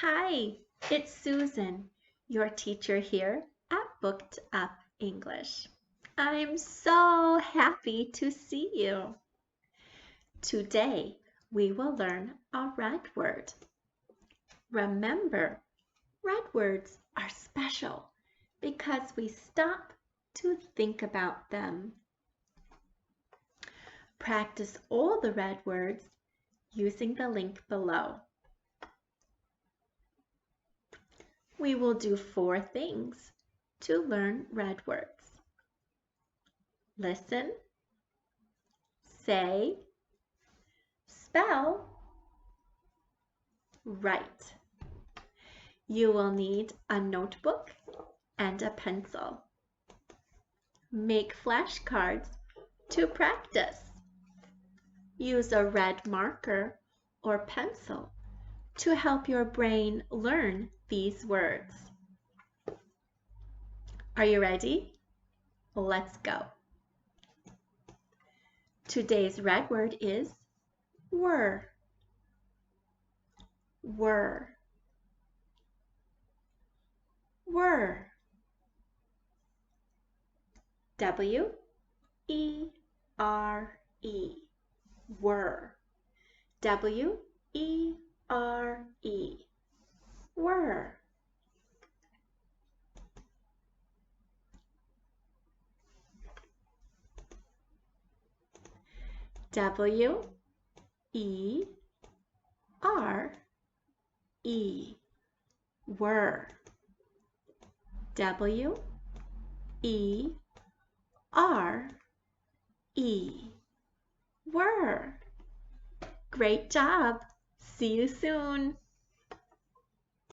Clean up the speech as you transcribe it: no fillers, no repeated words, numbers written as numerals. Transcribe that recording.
Hi, it's Susan, your teacher here at Booked Up English. I'm so happy to see you. Today, we will learn a red word. Remember, red words are special because we stop to think about them. Practice all the red words using the link below. We will do 4 things to learn red words. Listen, say, spell, write. You will need a notebook and a pencil. Make flashcards to practice. Use a red marker or pencil to help your brain learn these words. Are you ready? Let's go. Today's red word is were. Were. Were. W-E-R-E. Were. W-E-R-E. Were. W-E-R-E. Were. W-E-R-E. Were. Great job. See you soon.